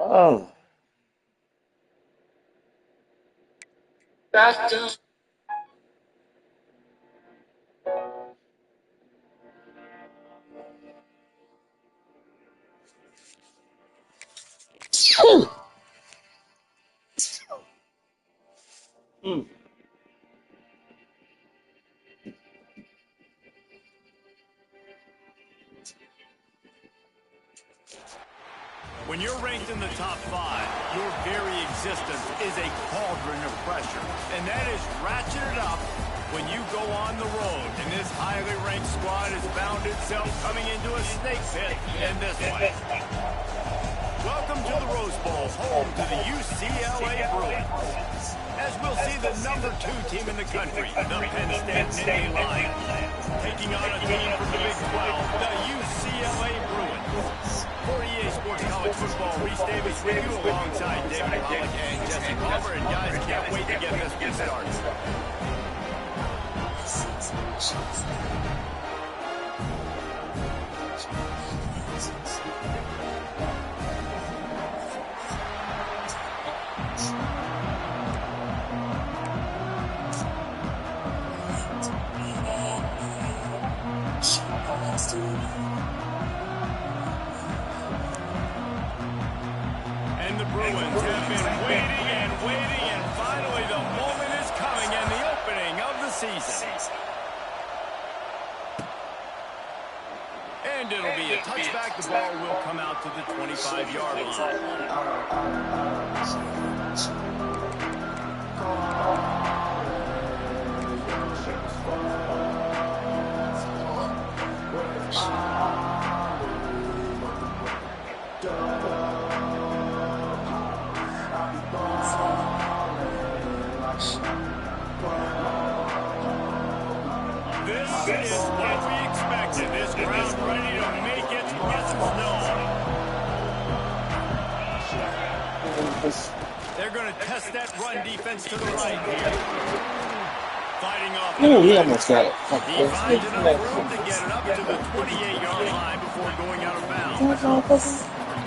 Oh. Mm. When you're ranked in the top 5, your very existence is a cauldron of pressure. And that is ratcheted up when you go on the road. And this highly ranked squad has found itself coming into a snake pit in this way. Welcome to the Rose Bowl, home to the UCLA Bruins. As we'll see the number 2 team in the country, the Penn State Nittany Lions, taking on a team from the Big 12, the UCLA Bruins. For EA Sports College Football, Reese Davis with you alongside David Pollock and Jesse Palmer. And guys, can't wait to get this one started. And the Bruins have been waiting and waiting, and finally the moment is coming and the opening of the season. And it'll be a touchback. The ball will come out to the 25-yard line. This is what we expected. This crowd ready to make its presence known. They're going to test that run defense to the right here. Fighting off. Ooh, he almost got it. He finds enough room to get it up to the 28-yard line before going out of bounds.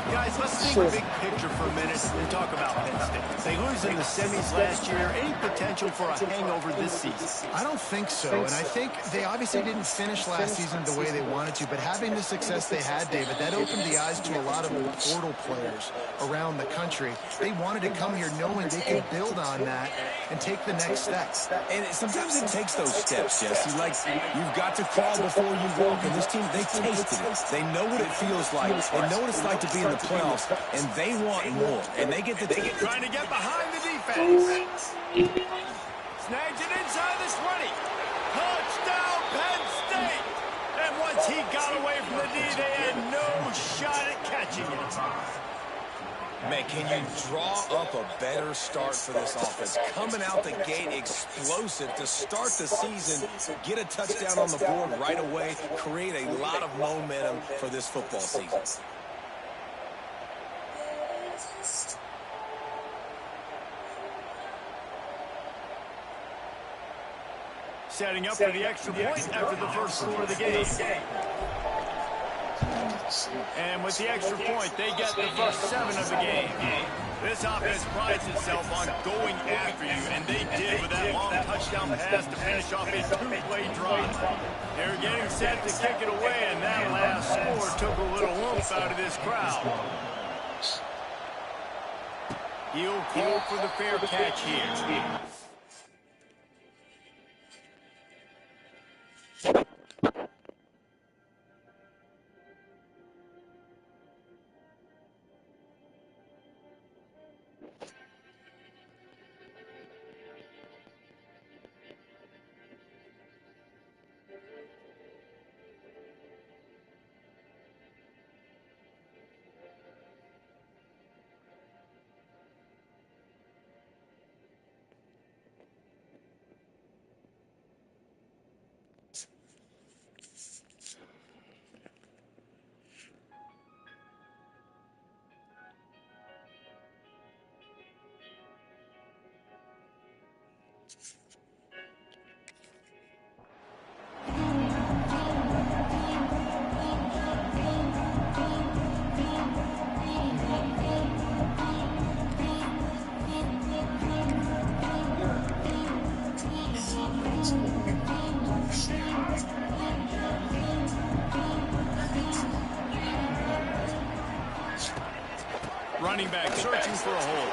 Guys, let's think big picture for a minute and talk about Penn State. They lose in the semis last year. Any potential for a hangover this season? I don't think so, and I think they obviously didn't finish last season the way they wanted to, but having the success they had, David, that opened the eyes to a lot of portal players around the country. They wanted to come here knowing they could build on that and take the next step. And sometimes it takes those steps, Jesse. Like, you've got to crawl before you walk, and this team, they tasted it. They know what it feels like. They know what it's like to be in the playoffs, and they want more. And they get to take it. Trying to get behind the defense. Snags it inside the 20. Touchdown, Penn State. And once he got away from the D, they had no shot at catching it. Man, can you draw up a better start for this offense? Coming out the gate explosive to start the season, get a touchdown on the board right away, create a lot of momentum for this football season. Setting up for the extra point after the first score of the game. And with the extra point, they get the first 7 of the game. This offense prides itself on going after you, and they did with that long touchdown pass to finish off a 2-play drive. They're getting set to kick it away, and that last score took a little oomph out of this crowd. He'll call for the fair catch here. Running back searching for a hole.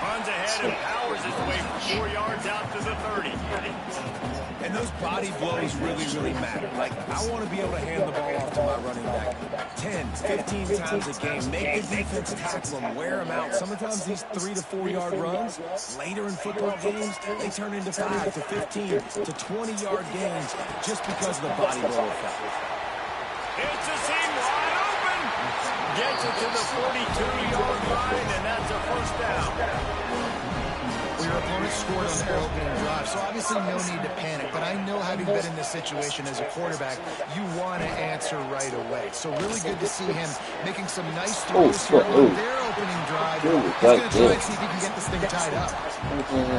Runs ahead and powers his way for 4 yards out to the 30. And those body blows really, really matter. Like, I want to be able to hand the ball off to my running back 10, 15 times a game. Make the defense tackle them, wear them out. Sometimes these 3 to 4 yard runs, later in football games, they turn into 5 to 15 to 20-yard gains just because of the body blow effect. It's a seam wide open. Gets it to the 42-yard line, and that's a first down. Well, your opponent scored on their opening drive, so obviously no need to panic. But I know, having been in this situation as a quarterback, you want to answer right away. So really good to see him making some nice throws here on their opening drive. He's going to try and see if he can get this thing tied up.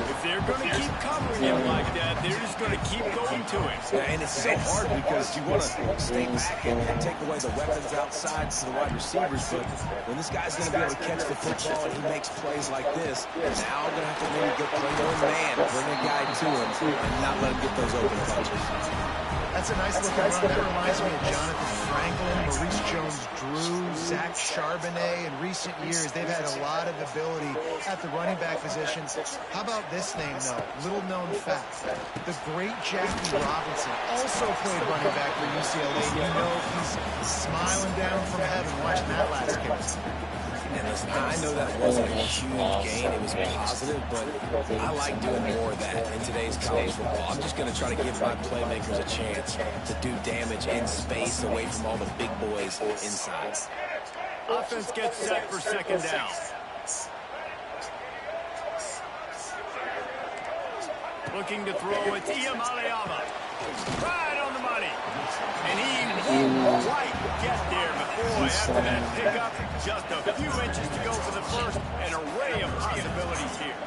If they're going to keep covering him like that, they're just going to keep going to him. And it's so hard because you want to stay back and take away the weapons outside to the wide receivers. But when this guy's going to be able to catch the football and he makes plays like this, now I'm going to have to maybe go play more man, bring a guy to him, and not let him get those open touches. That's a nice looking run. That reminds me of Jonathan Franklin, Maurice Jones-Drew, Zach Charbonnet. In recent years, they've had a lot of ability at the running back position. How about this name, though? Little known fact. The great Jackie Robinson also played running back for UCLA. You know he's smiling down from heaven watching that last game. And listen, I know that wasn't a huge gain. It was positive, but I like doing more of that in today's college football. I'm just going to try to give my playmakers a chance to do damage in space away from all the big boys inside. Offense gets set for second down. Looking to throw, it's Iamaleava. Right on the money. And he won't quite get there. But boy, after that pickup, just a few inches to go for the first. An array of possibilities here.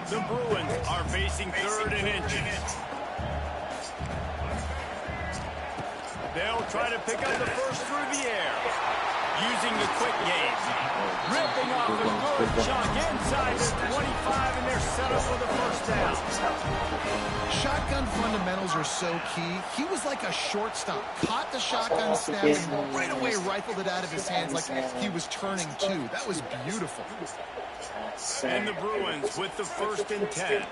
The Bruins are facing third and inches. They'll try to pick up the first through the air. Using the quick game. Ripping off a good chunk inside the 25, and they're set up for the first down. Shotgun fundamentals are so key. He was like a shortstop. Caught the shotgun snap and right away rifled it out of his hands like he was turning two. That was beautiful. And the Bruins with the 1st and 10.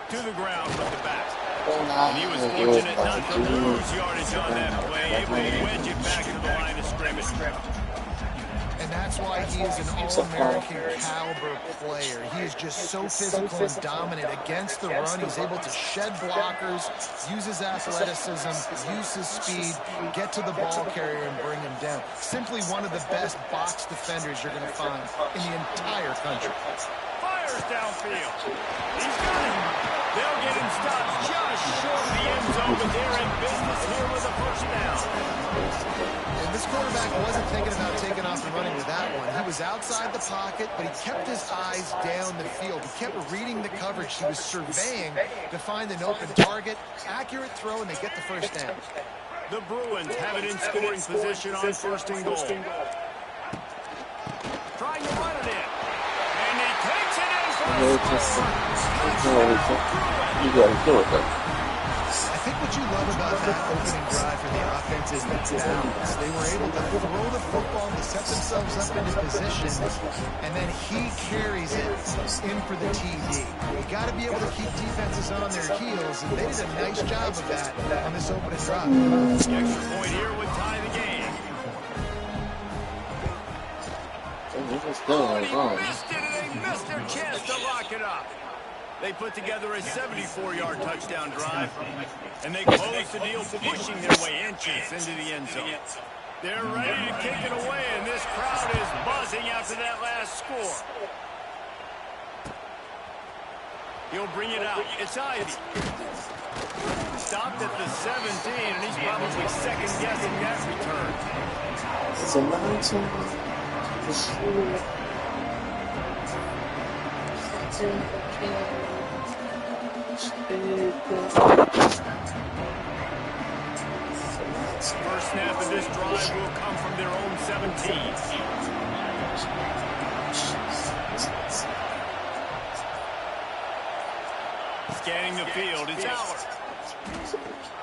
To the ground with the back. And he was fortunate not to lose yardage on that play, able to wedge it back to the line of scrimmage. And that's why he is an all-American caliber player. He is just so physical and dominant against the run. He's able to shed blockers, use his athleticism, use his speed, get to the ball carrier and bring him down. Simply one of the best box defenders you're going to find in the entire country. Fires downfield. He's got it. They'll get him stopped just short of the end zone, but they're in business here with a first down. And this quarterback wasn't thinking about taking off and running with that one. He was outside the pocket, but he kept his eyes down the field. He kept reading the coverage. He was surveying to find an open target. Accurate throw, and they get the first down. The Bruins have it in scoring position on 1st and goal. Trying to run it in. And he takes it in for a score. You gotta do it, though. I think what you love about that opening drive for the offense is the balance. They were able to throw the football to set themselves up into position, and then he carries it in for the TD. You got to be able to keep defenses on their heels, and they did a nice job of that on this opening drive. The extra point here would tie the game. Oh, He missed it, and they missed their chance to lock it up. They put together a 74-yard touchdown drive, and they close the deal, pushing their way inches into the end zone. They're ready to kick it away, and this crowd is buzzing after that last score. He'll bring it out. It's Ivy. Stopped at the 17, and he's probably second-guessing that return. It's a mountain. First snap of this drive will come from their own 17. Scanning the field, it's Howard.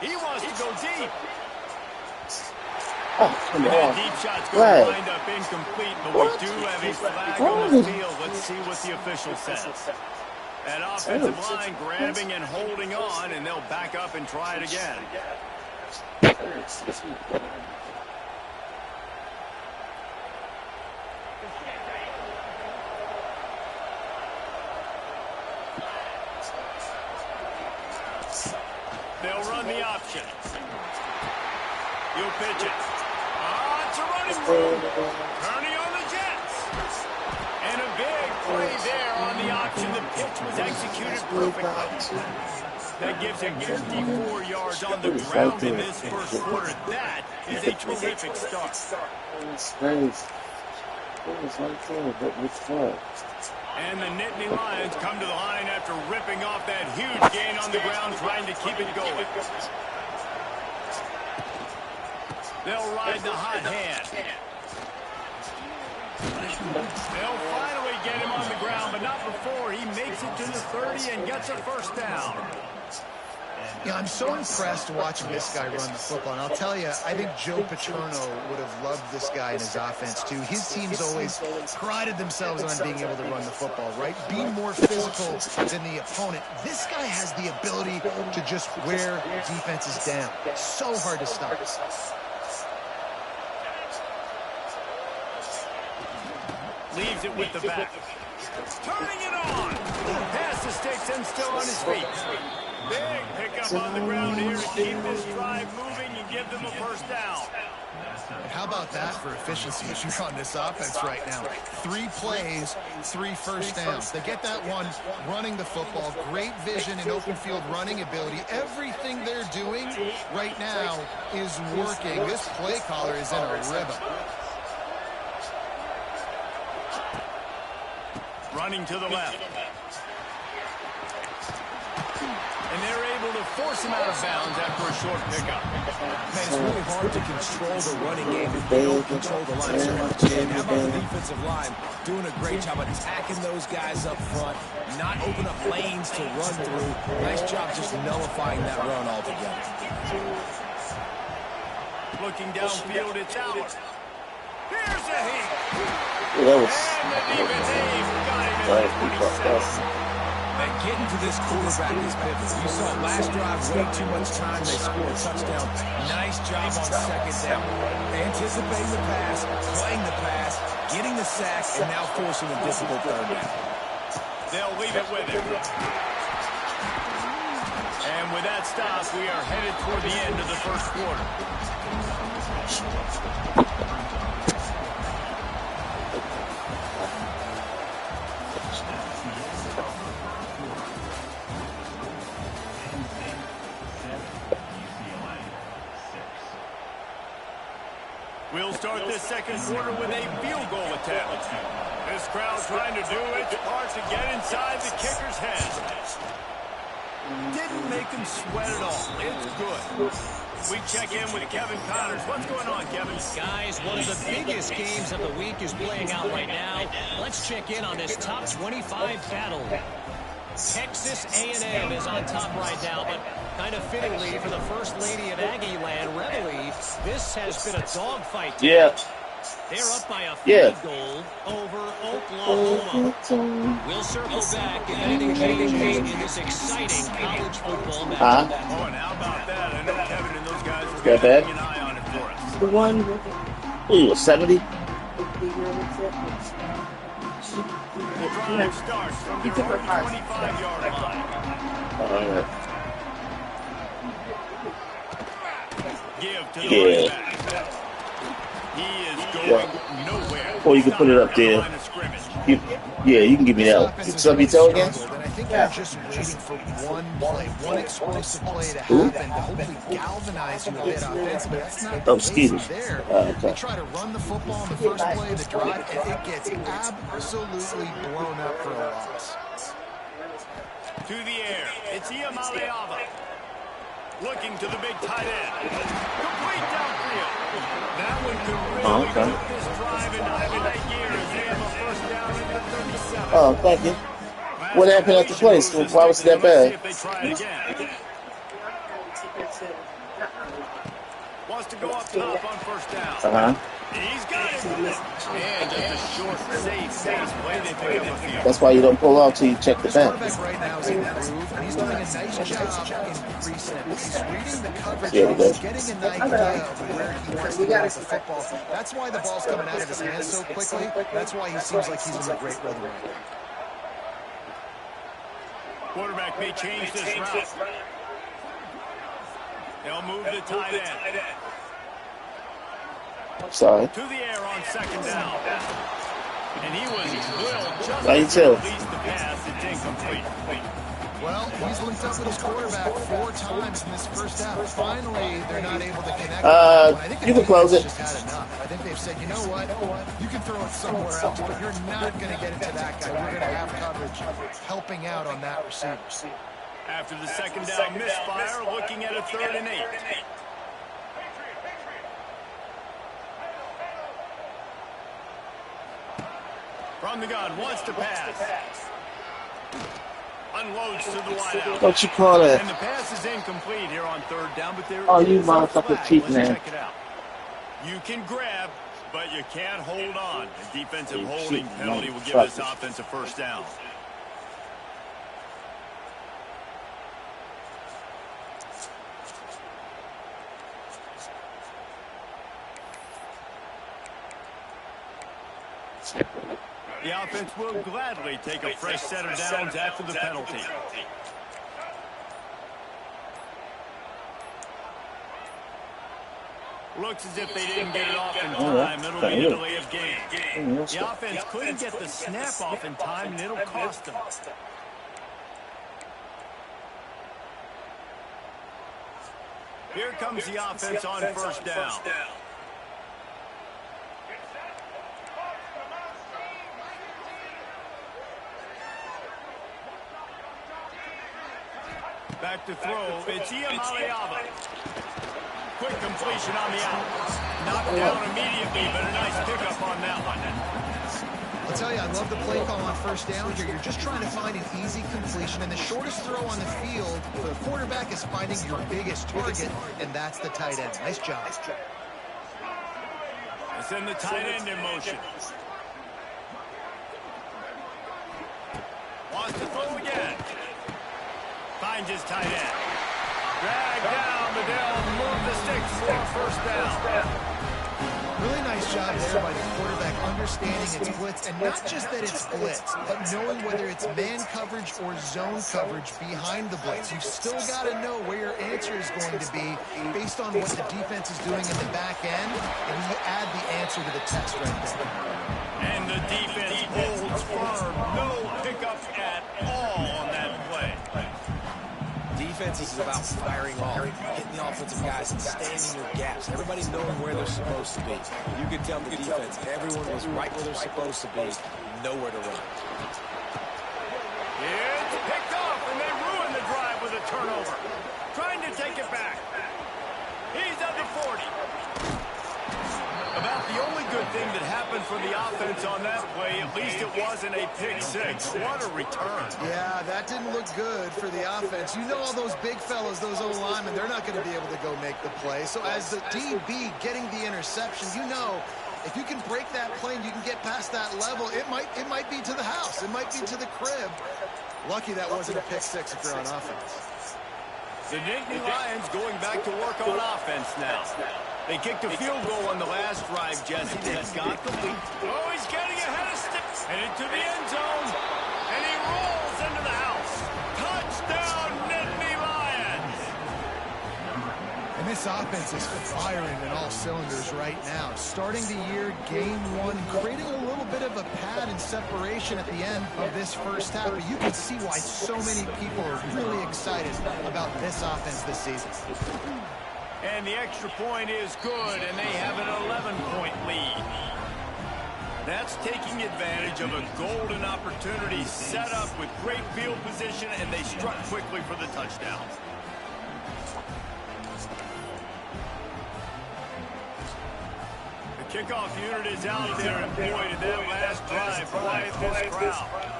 He wants to go deep. Oh, come And that on. deep shot's going to wind up incomplete, but we do have a flag on the field. Let's see what the official says. That offensive line grabbing and holding on, and they'll back up and try it again. They'll run the option. You'll pitch it. It's a running room. Turning on the Jets. And a big play there on the option. The pitch was executed perfectly. That gives him 54 yards on the ground in this first quarter. That is a terrific start. And the Nittany Lions come to the line after ripping off that huge gain on the ground, trying to keep it going. They'll ride the hot hand. They'll finally get him on the ground, but not before he makes it to the 30 and gets a first down. Yeah, I'm so impressed watching this guy run the football. And I'll tell you, I think Joe Paterno would have loved this guy in his offense, too. His teams always prided themselves on being able to run the football, right? Being more physical than the opponent. This guy has the ability to just wear defenses down. So hard to stop. Leaves it with the back. Turning it on. Past the sticks and still on his feet. Big pickup on the ground here to keep this drive moving and give them a first down. How about that for efficiency as you're on this offense right now? 3 plays, 3 first downs. They get that one running the football, great vision and open field running ability. Everything they're doing right now is working. This play caller is in a rhythm. Running to the left. And they're able to force him out of bounds after a short pickup. Man, it's really hard to control the running game if they don't control the line so much. And how about the defensive line doing a great job attacking those guys up front, not open up lanes to run through. Nice job just nullifying that run altogether. Looking downfield, it's out. Here's a heat. Yeah, that was And the defense got him right. at 27. And getting to this quarterback is pivotal. You saw last drive, way too much time. They scored a touchdown. Nice job on second down. Anticipating the pass, playing the pass, getting the sack, and now forcing a difficult third down. They'll leave it with him. And with that stop, we are headed toward the end of the first quarter. We'll start this second quarter with a field goal attempt. This crowd trying to do its part to get inside the kicker's head. Didn't make him sweat at all. It's good. We check in with Kevin Connors. What's going on, Kevin? Guys, one of the biggest games of the week is playing out right now. Let's check in on this top 25 battle. Texas A&M is on top right now, but kind of fittingly for the First Lady of Aggie Land, Reveille, this has been a dogfight. yeah. They're up by a field goal over Oklahoma. We'll circle back if anything changes in this exciting college football match. Oh, and how about that? I know Kevin and those guys are Got that? keeping an eye on it for us. The one. Ooh, 70. The drive starts from their own 25-yard line. All right. Give to the running back. He is going nowhere. Or you can put it up there. Line of scrimmage. Yeah, you can give me that. Somebody tell again? And I think they're just waiting for one play, one explosive play to happen to hopefully galvanize you a bit offensively. That's not the case there. They try to run the football on the first play of the drive, and it gets absolutely blown up for a loss. To the air. It's Iamaleava. Looking to the big tight end. Complete downfield. That one could really put this drive into high gear as they have a first down at the 37. Oh, thank you. What happened at the place? Why was it that bad? See if they try it again. Wants to go up top on first down. He's got it. And just a short, safe pace play. They pick up a few. That's why you don't pull off till you check the back. Quarterback right now is improved, and he's doing a nice job in pre-snap. He's reading the coverage, Yeah, and he's getting an idea of where he wants to go with the football. That's why the ball's coming out of his hands so quickly. That's why he seems like he's in a great rhythm right now. Quarterback may change this route. They'll move the tight end. Sorry. To the air on second down. And he was drilled just How you as he tell? released the pass. It's incomplete. Well, he's linked up with his quarterback 4 times in this first half. Finally, they're not able to connect. I think You can close it. just had enough. I think they've said, you know what? You can throw it somewhere else, but you're not going to get it to that guy. We're going to have coverage helping out on that receiver. After the second down misfire, looking at a 3rd and 8. From the gun, wants to pass. Unloads to the wideout. What you call that? And the pass is incomplete here on 3rd down, but there Oh, you is a motherfucking flag. cheat, Let's man. check it out. You can grab, but you can't hold on. A defensive You holding cheat, penalty will give motherfucker. this offense a first down. The offense will gladly take a fresh set of downs after the penalty. Looks as if they didn't get it off in time. It'll be a delay of game. The offense couldn't get the snap off in time, and it'll cost them. Here comes the offense on first down. Back to throw. It's Iamaleava. Quick completion on the out. Knocked down immediately, but a nice pickup on that one. I'll tell you, I love the play call on first down here. You're just trying to find an easy completion, and the shortest throw on the field for the quarterback is finding your biggest target, and that's the tight end. Nice job. It's in the tight end in motion. Wants to throw again. Finds his tight end. Drag down, but they'll move the sticks for a first down. Really nice job there by the quarterback understanding its blitz, and not just that it's blitz, but knowing whether it's man coverage or zone coverage behind the blitz. You've still got to know where your answer is going to be based on what the defense is doing in the back end, and you add the answer to the test right there. And the defense holds firm. No pickup at all on that play. Defense is about firing off, hitting the offensive guys and staying in your gaps. Everybody knowing where they're supposed to be. You could tell the defense, everyone was right where they're supposed to be, nowhere to run. It's picked off, and they ruin the drive with a turnover. Trying to take it back. He's at the 40. About the only good thing that happened for the offense on that play, at least it wasn't a pick six. What a return. Yeah, that didn't look good for the offense. You know all those big fellas, those O-linemen, they're not going to be able to go make the play. So as the DB getting the interception, you know if you can break that play and you can get past that level, it might be to the house. It might be to the crib. Lucky that wasn't a pick six if you're on offense. The Nittany Lions going back to work on offense now. They kicked a field goal on the last drive, Jesse. They've got the lead. Oh, he's getting ahead of sticks. Headed to the end zone. And he rolls into the house. Touchdown, Nittany Lions. And this offense is firing in all cylinders right now. Starting the year, game one, creating a little bit of a pad and separation at the end of this first half. But you can see why so many people are really excited about this offense this season. And the extra point is good, and they have an 11-point lead. That's taking advantage of a golden opportunity set up with great field position, and they struck quickly for the touchdown. The kickoff unit is out there, and boy, did that last drive quiet this crowd.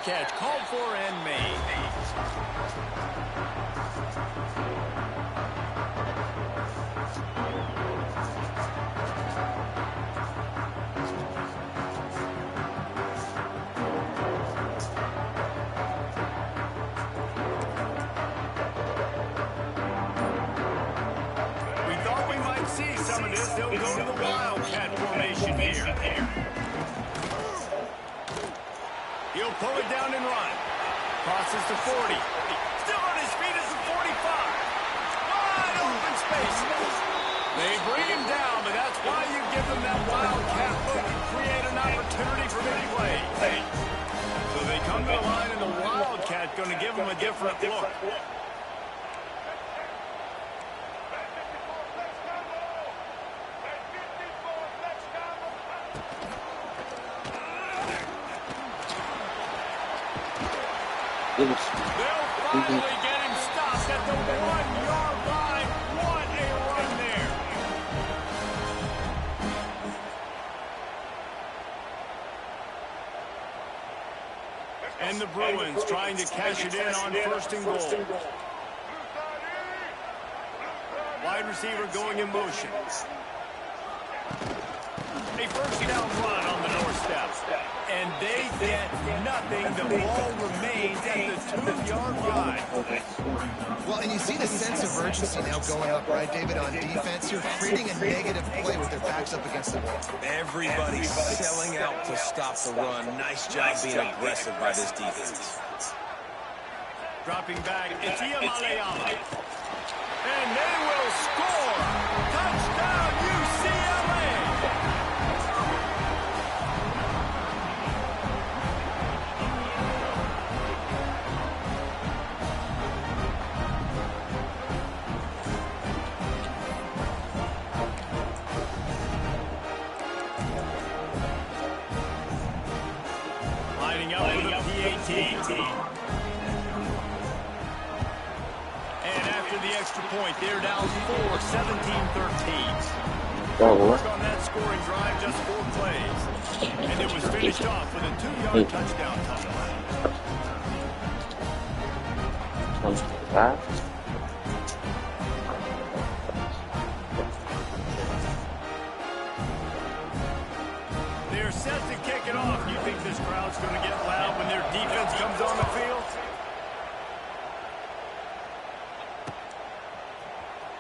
catch called for and made. We thought we might see some of this. They'll go to the Wildcat formation here. He'll pull it down and run. Crosses to 40. Still on his feet at the 45. Wide open space. They bring him down, but that's why you give them that Wildcat look and create an opportunity for big plays. So they come to the line, and the Wildcat going to give them a different look. They'll finally get him stopped at the 1-yard line. What a run there. And the Bruins trying to cash it in on 1st and goal. Wide receiver going in motion. A 1st down run on the doorstep. And they get nothing. The ball remains at the 2-yard line. Well, and you see the sense of urgency now going up, right, David, on defense. You're creating a negative play with their backs up against the wall. Everybody's selling out to stop the run. Nice job being aggressive by this defense. Dropping back, it's Iamaleava. And they will score. Touchdown, UCLA. Lining up with a PAT. And after the extra point, they're down 4, 17-13. Work on that scoring drive, just 4 plays. And it was finished off with a 2-yard touchdown touchdown. They're set to kick it off. You think this crowd's going to get loud when their defense comes on the field?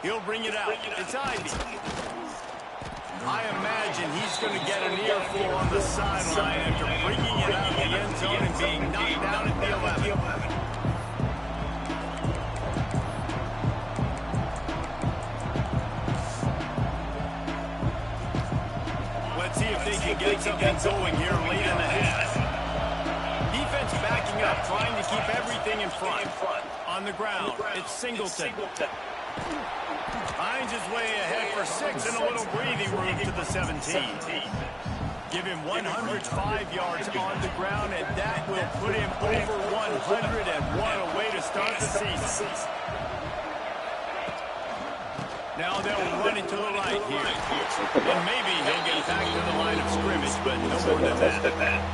He'll bring it out. It's Ivy. I imagine he's going to get an earful on the sideline after bringing it out of the end zone and being knocked down at the 11. Let's see if they can get something going here late in the half. Defense backing up, trying to keep everything in front. On the ground, it's Singleton. Finds his way ahead for 6 and a little breathing room to the 17. Give him 105 yards on the ground, and that will put him over 100, and what a way to start the season. Now they'll run it to the right here. And maybe he'll get back to the line of scrimmage, but no more than that.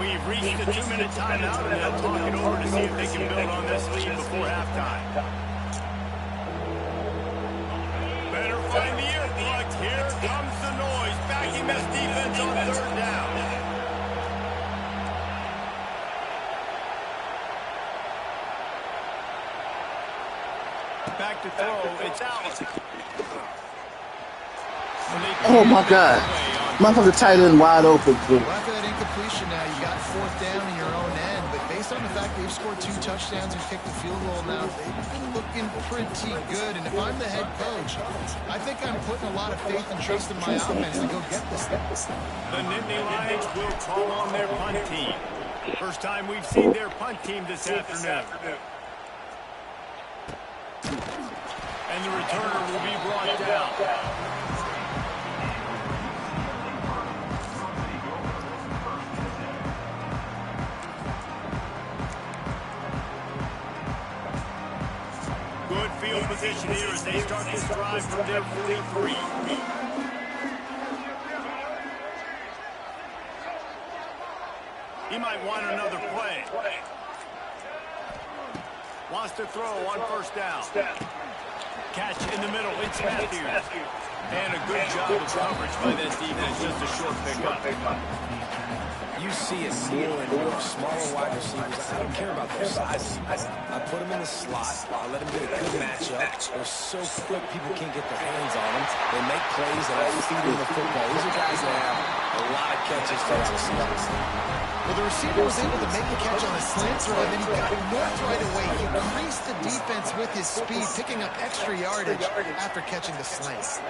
We've reached the 2-minute timeout, and they'll talk it over to see if they can build on this lead before halftime. Better find the earplugs. Here comes the noise, backing this defense on 3rd down. Back to throw, it's Allen. Oh my God. Motherfucker tight end wide open. Well, after that incompletion now, you got 4th down in your own end, but based on the fact they've scored 2 touchdowns and kicked the field goal now, they've been looking pretty good. And if I'm the head coach, I think I'm putting a lot of faith and trust in my offense to go get this thing. The Nittany Lions will call on their punt team. First time we've seen their punt team this afternoon. And the returner will be brought down. Good field position here as they start this drive from their 43. He might want another play. Wants to throw on first down. Catch in the middle. It's Matthews. And a good job of coverage by that defense. Just a short pickup. You see it more and more. Smaller wide receivers, I don't care about their size anymore. I put them in the slot. I let them get a good matchup. They're so quick, people can't get their hands on them. They make plays, and I feed them the football. These are guys that have a lot of catches throughout the season. Well, the receiver was able to make the catch on a slant throw, and then he got north right away. He increased the defense with his speed, picking up extra yardage after catching the slant.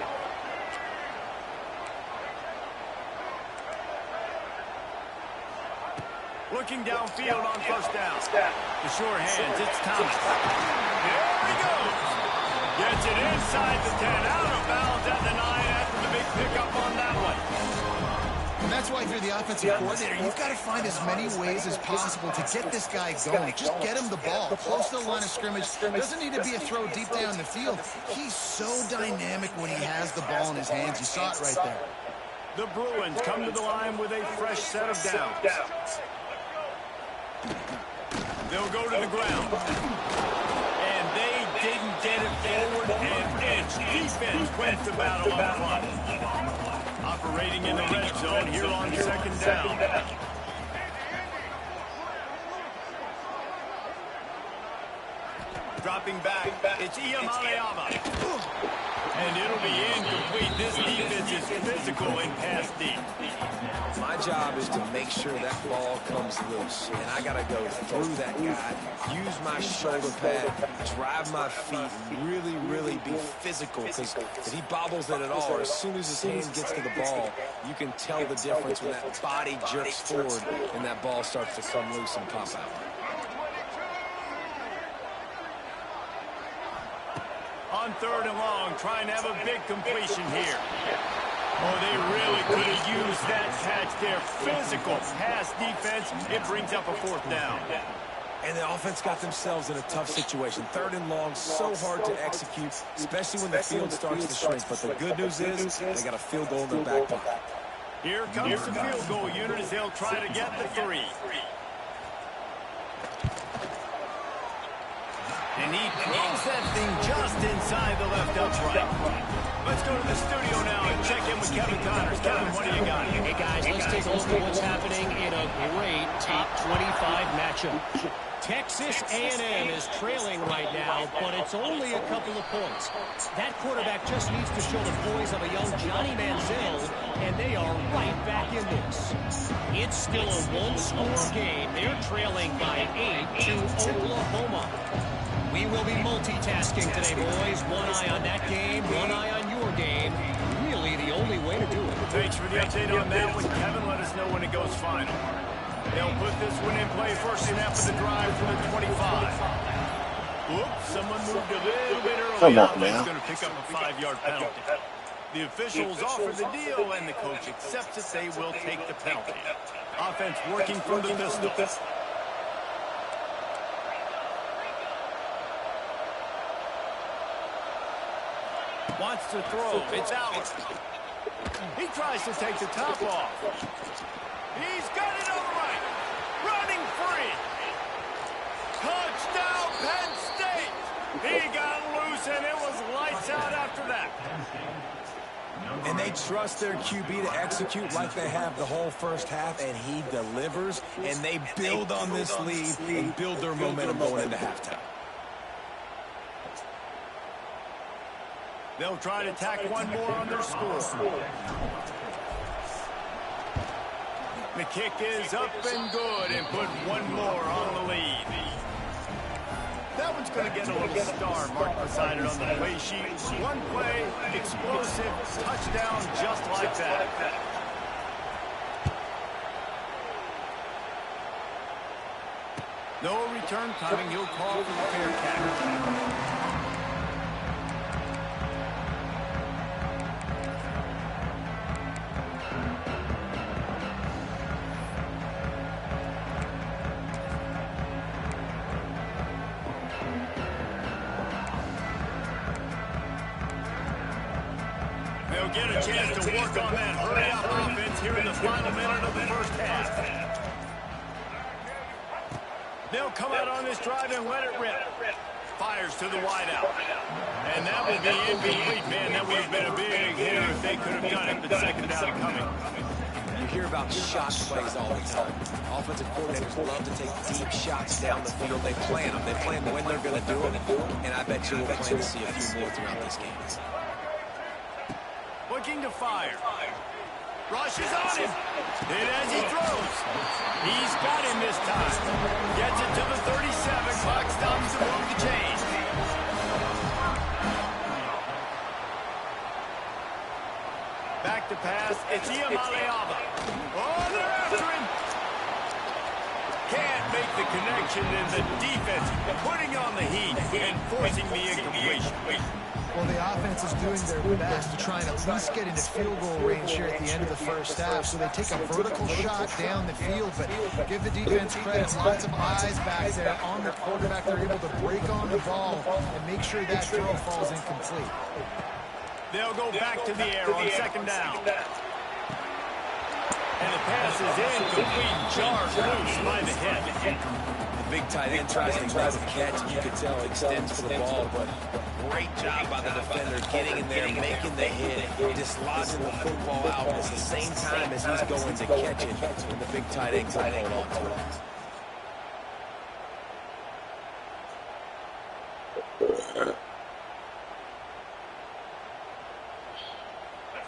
Looking downfield on first down. The sure hands, it's Thomas. There he goes. Gets it inside the 10, out of bounds at the 9 after the big pickup on that one. And that's why if you're the offensive coordinator, you've got to find as many ways as possible to get this guy going. Just get him the ball close to the line of scrimmage. Doesn't need to be a throw deep down the field. He's so dynamic when he has the ball in his hands. You saw it right there. The Bruins come to the line with a fresh set of downs. They'll go to the ground. And they didn't get it forward an inch. Defense wins the battle up front. Operating in the red zone here on second down. Dropping back, it's Iamaleava. And it'll be incomplete. This defense is physical in pass deep. My job is to make sure that ball comes loose. And I got to go through that guy, use my shoulder pad, drive my feet, and really, really be physical. Because if he bobbles it at all, or as soon as his hand gets to the ball, you can tell the difference when that body jerks forward and that ball starts to come loose and pop out. On third and long, trying to have a big completion here. Oh, they really could have used that catch there. Physical pass defense. It brings up a fourth down. And the offense got themselves in a tough situation. Third and long, so hard to execute, especially when the field starts to shrink. But the good news is they got a field goal in their back pocket. Here comes the field goal unit as they'll try to get the 3. And he throws that thing just inside the left upright. Let's go to the studio now and check in with Kevin Connors. Kevin, what do you got? Hey, guys, let's take a look at what's happening in a great top 25 matchup. Texas A&M is trailing right now, but it's only a couple of points. That quarterback just needs to show the poise of a young Johnny Manziel, and they are right back in this. It's still a one-score game. They're trailing by 8 to Oklahoma. We will be multitasking today, boys. One eye on that game, one eye on your game. Really the only way to do it. Thanks for the update on that one, Kevin. Let us know when it goes final. They'll put this one in play. First snap of the drive for the 25. Oops, someone moved a little bit early. He's going to pick up a 5-yard penalty. The officials offer the deal, and the coach accepts it. They will take the penalty. Offense working from the pistol. Wants to throw. It's out. He tries to take the top off. He's got it all right. Running free. Touchdown, Penn State. He got loose, and it was lights out after that. And they trust their QB to execute like they have the whole first half, and he delivers, and they build on this lead and build their momentum going into halftime. They'll try to tack one more on their score. The kick is up and good and put one more on the lead. That one's going to get a little star mark beside it on the play sheet. One play, explosive, touchdown just like that. No return coming. He'll call for the fair catch. They'll get a chance to work on that hurry-up offense here in the final minute of the first half. They'll come out on this drive and let it rip. Fires to the wideout. And that will be incomplete, man. That would have been a big hitter if they could have done it, but second down coming. You hear about shot plays all the time. Offensive coordinators love to take deep shots down the field. They plan them. They plan when they're going to do them. And I bet you we'll plan to see a few more throughout this game. Looking to fire. Rushes on him. And as he throws, he's got him this time. Gets it to the 37. Clock stops to move the chains. Back to pass. It's Iamaleava. Oh, they're after him. Can't make the connection, and the defense putting on the heat and forcing the incompletion. Well, the offense is doing their best to try and at least get into field goal range here at the end of the first half. So they take a vertical shot down the field, but give the defense credit. Lots of eyes back there on the quarterback. They're able to break on the ball and make sure that throw falls incomplete. They'll go back to the air on second down. And the pass is incomplete, jarred loose by the hit. The big tight end tries to grab a catch, and you can tell he extends for the ball, but great job by the defender getting in there, making the hit, dislodging the football out at the same time as he's going to catch it, and the big tight end couldn't hold on to it.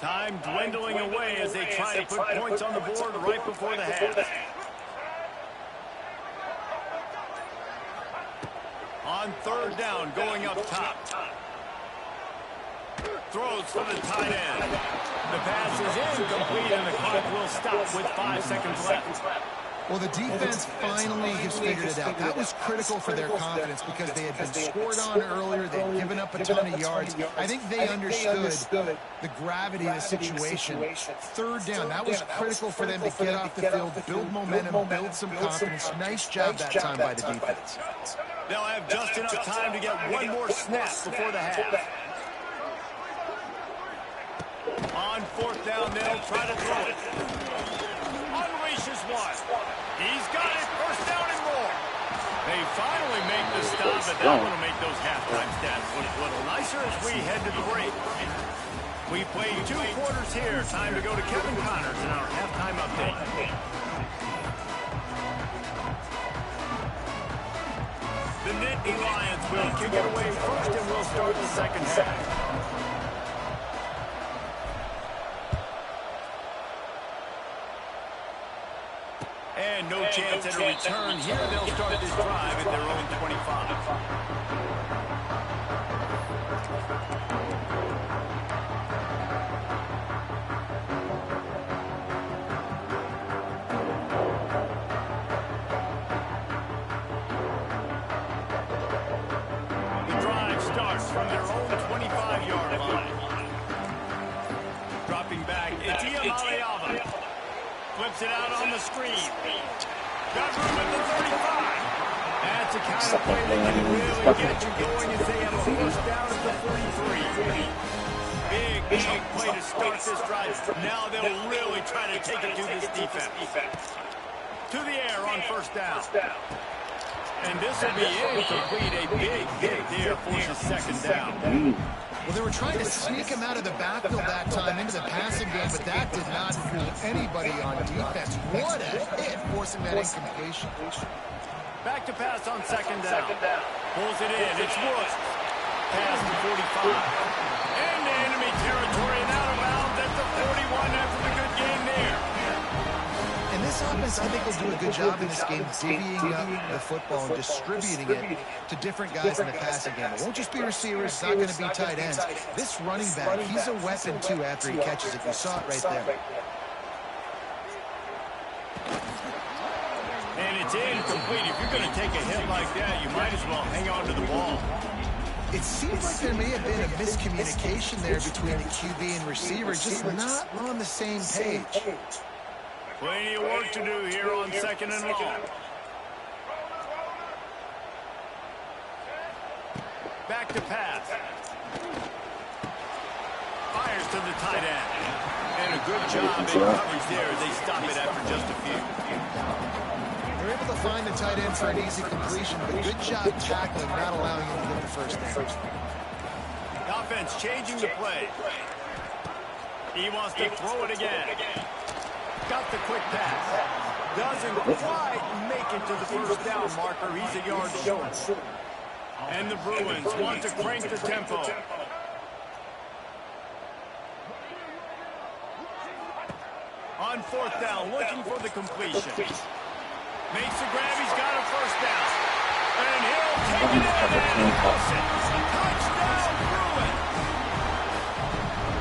Time dwindling away as they try to put points on the board right before the half. On third down, going up top. Throws for the tight end. The pass is incomplete, and the clock will stop with 5 seconds left. Well, the defense finally has figured it out. That was critical for their confidence because they had been scored on earlier. They had given up a ton of yards. I think they understood the gravity of the situation. Third down, that was critical for them to get off the field, build momentum, build some confidence. Nice job that time by the defense. They'll have just enough time to get one more snap before the half. On fourth down, they'll try to throw it. Unleashes one. He's got it. First down and more. They finally make the stop, but that will make those halftime stats look a little nicer as we head to the break. We played 2 quarters here. Time to go to Kevin Connors in our halftime update. The Nittany Lions will kick it away first, and we'll start the second half. And no chance at a return here. They'll start this drive at their own 25. The drive starts from their own 25-yard line. Dropping back, it's Iamaleava. Flips it out on the screen. Got room at the 35. That's the kind of play that can really get you going as they have a first down at the 43. Big chunk play to start this drive. Now they'll really try to take it to this defense. To the air on first down. And this will be incomplete. A big hit there forces second down. Well, they were trying to sneak him out of the backfield that time into the passing game, but that did not fool anybody on defense. What a hit, forcing that incompletion. Back to pass on second down. Pulls it in. It's Woods. Pass to 45. Into enemy territory and out of bounds at the 41 after the good game there. And this offense, I think, will do a good job in this game divvying up the football and distributing it to different guys in the passing game. It won't just be receivers. It's not going to be tight ends. This running back, he's a weapon, too, after he catches it. You saw it right there. And it's incomplete. If you're going to take a hit like that, you might as well hang on to the ball. It seems like there may have been a miscommunication there between the QB and receiver, just not on the same page. Plenty of work to do here on second and long. Back to pass. Fires to the tight end. And a good job in coverage there as they stop it after just a few. They're able to find the tight end for an easy completion, but good job tackling, not allowing him to get the first down. The offense changing the play. He wants to throw it again. Got the quick pass. Doesn't quite make it to the first down marker. He's a yard short. And the Bruins want to crank the tempo. On fourth down, looking for the completion. Makes the grab, he's got a first down. And he'll take it in and push it. Touchdown, Bruins!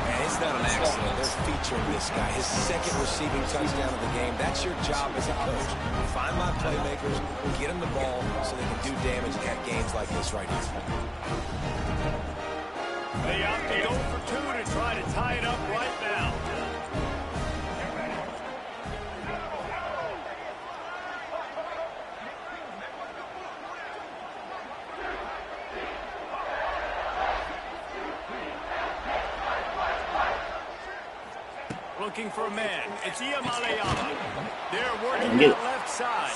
And it's not an accident. They're featuring this guy. His second receiving touchdown of the game. That's your job as a coach. Find my playmakers, get them the ball so they can do damage and have games like this right here. They opt to go for two to try to tie it up right now. Looking for a man. It's Iamaleava. They're working that left side.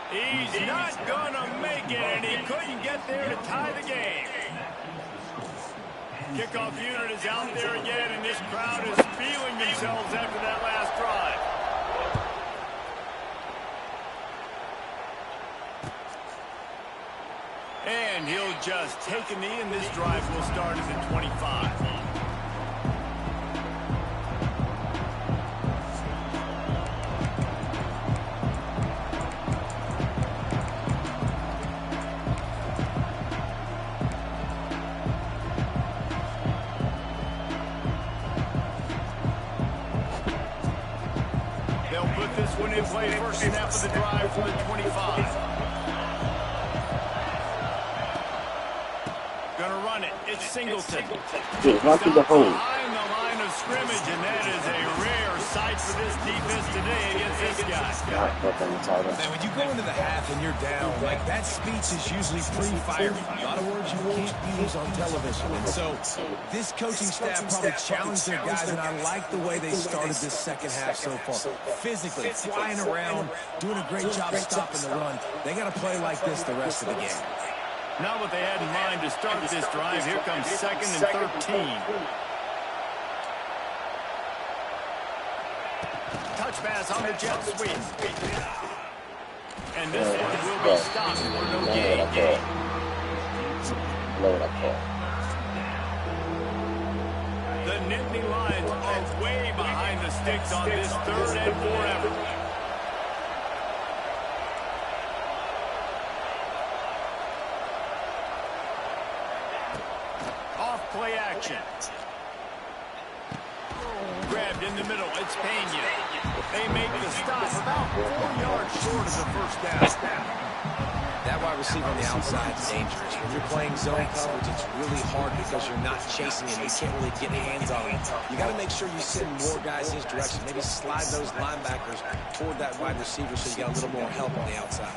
He's not going to make it, and he couldn't get there to tie the game. Kickoff unit is out there again, and this crowd is feeling themselves after that last drive. And he'll just take a knee, and this drive will start at the 25. This one in play, first snap of the drive from the 25. Gonna run it. It's Singleton. Behind the line of scrimmage, and that is a rare sight for this defense today against this guy. Man, when you go into the half and you're down, like that speech is usually pre-firing. A lot of words you can't use on television. And so this coaching staff probably challenged their guys, and I like the way they started this second half so far. Physically, flying around, doing a great job stopping the run. They got to play like this the rest of the game. Not what they had in mind to start this drive. Here comes 2nd and 13. Touch pass on the jet sweep. And this one will be stopped for no gain. The Nittany Lions are way behind the sticks on this 3rd and 4 effort. Play action. Grabbed in the middle. It's Pena. They make the stop about 4 yards short of the first down. That wide receiver on the outside is dangerous. When you're playing zone coverage, it's really hard because you're not chasing him. You can't really get hands on him. You got to make sure you send more guys his direction. Maybe slide those linebackers toward that wide receiver so you got a little more help on the outside.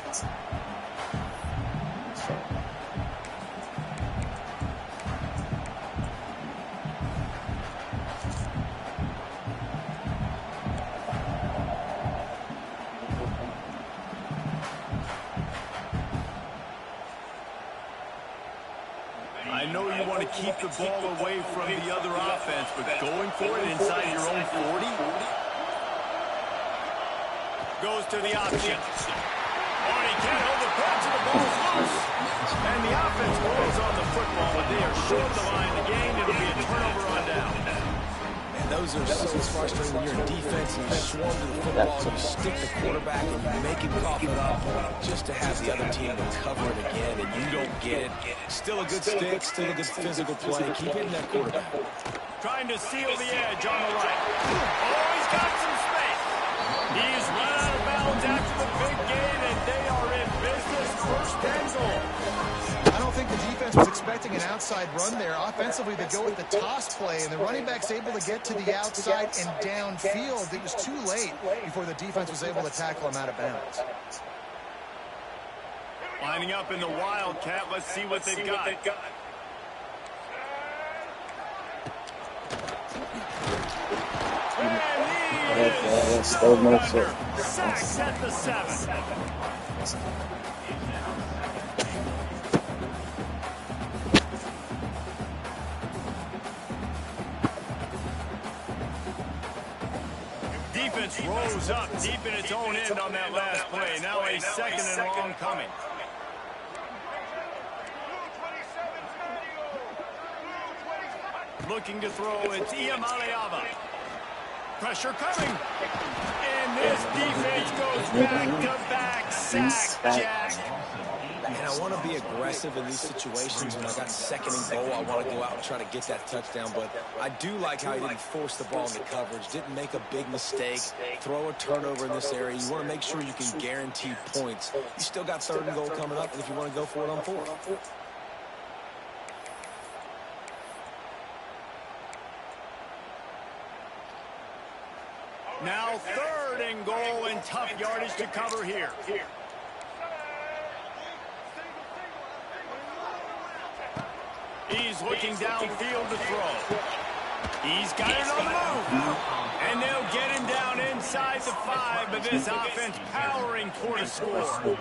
I know you want to keep the ball away from the other offense, but going for it inside your own 40? Goes to the option. Oh, he can't hold the punch, and the ball's loose. And the offense rolls on the football, but they are short of the line of the game. It'll be a turnover on down. And those are so frustrating when you're in defense and you swarm to the football, you stick the quarterback and you make him cough it up just to have the other team recover it again, and you don't get it. Still a good stick, still a good physical play. Keep hitting that quarterback. Trying to seal the edge on the right. Oh, he's got some space. He's run out of bounds after the big gain, and they are in business. 1st and goal. I don't think the defense was expecting an outside run there. Offensively, they go with the toss play, and the running back's able to get to the outside and downfield. It was too late before the defense was able to tackle him out of bounds. Lining up in the Wildcat. Let's see what they've got. And he is sacked at the 7. Defense rose up deep in its own end on that last play. Now a second and long coming. Looking to throw, it's Iamaleava. Pressure coming. And this defense goes back-to-back sack, Jack. And I want to be aggressive in these situations. When I got second and goal, I want to go out and try to get that touchdown. But I do like how he didn't force the ball into coverage, didn't make a big mistake, throw a turnover in this area. You want to make sure you can guarantee points. You still got third and goal coming up, and if you want to go for it on fourth. Now third and goal and tough yardage to cover here. He's looking downfield to throw. He's got it on the move. And they'll get him down inside the 5, but this offense powering toward a score.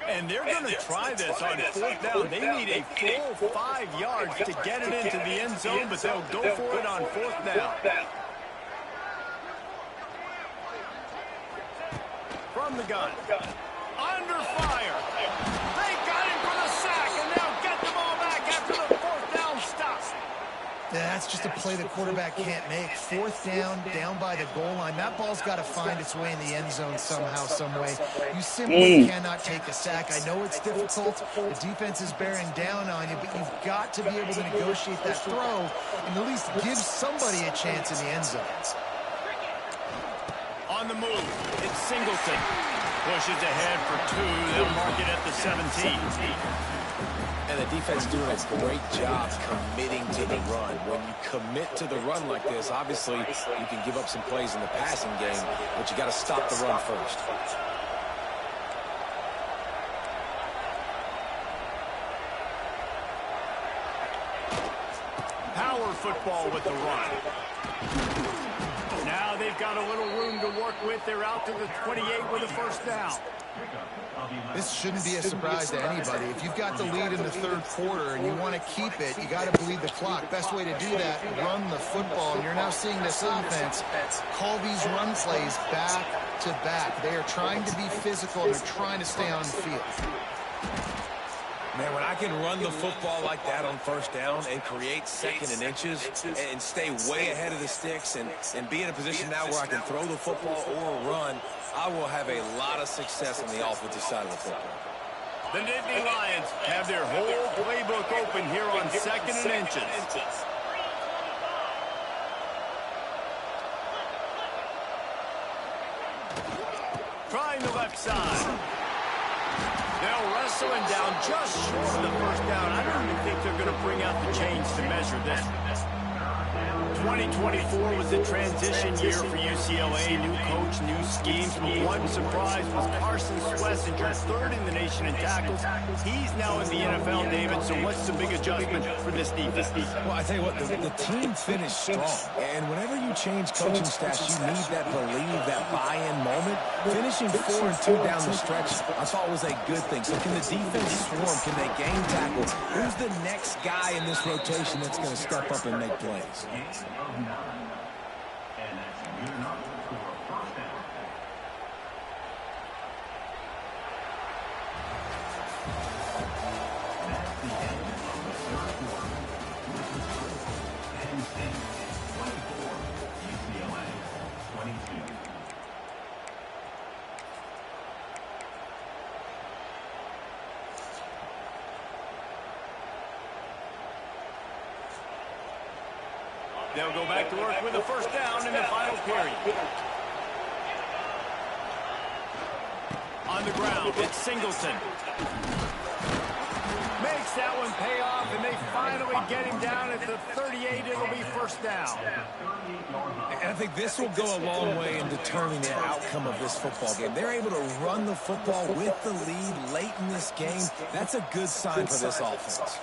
And they're going to try this on fourth down. They need a full 5 yards to get it into the end zone, but they'll go for it on fourth down. From the gun. Under fire. They got him for the sack, and they'll get the ball back after the fourth down stop. That's just a play the quarterback can't make. Fourth down, down by the goal line. That ball's got to find its way in the end zone somehow, some way. You simply cannot take a sack. I know it's difficult. The defense is bearing down on you, but you've got to be able to negotiate that throw and at least give somebody a chance in the end zone. On the move, it's Singleton. Pushes ahead for 2. They'll mark it at the 17. And the defense doing a great job committing to the run. When you commit to the run like this, obviously you can give up some plays in the passing game, but you got to stop the run first. Power football with the run. Now they've got a little room to work with. They're out to the 28 with a first down. This shouldn't be a surprise to anybody. If you've got the lead in the third quarter and you want to keep it, you got to bleed the clock. Best way to do that, run the football. And you're now seeing this offense call these run plays back to back. They are trying to be physical and they're trying to stay on the field. Man, when I can run the football like that on first down and create second and inches and stay way ahead of the sticks and be in a position now where I can throw the football or run, I will have a lot of success on the offensive side of the football. The Nittany Lions have their whole playbook open here on second and inches. Trying the left side. They'll wrestle him down just short of the first down. I don't even think they're going to bring out the chains to measure this. 2024 was a transition year for UCLA. New coach, new schemes. But one surprise was Carson Schlesinger, third in the nation in tackles. He's now in the NFL, David. So what's the big adjustment for this defense? Well, I tell you what, the team finished strong. And whenever you change coaching staffs, you need that believe, that buy-in moment. Finishing 4-2 down the stretch, I thought was a good thing. So can the defense swarm? Can they gain tackle? Who's the next guy in this rotation that's going to step up and make plays? They'll go back to work with a first down in the final period. On the ground, it's Singleton. Makes that one pay off, and they finally get him down at the 38. It'll be first down. And I think this will go a long way in determining the outcome of this football game. They're able to run the football with the lead late in this game. That's a good sign for this offense.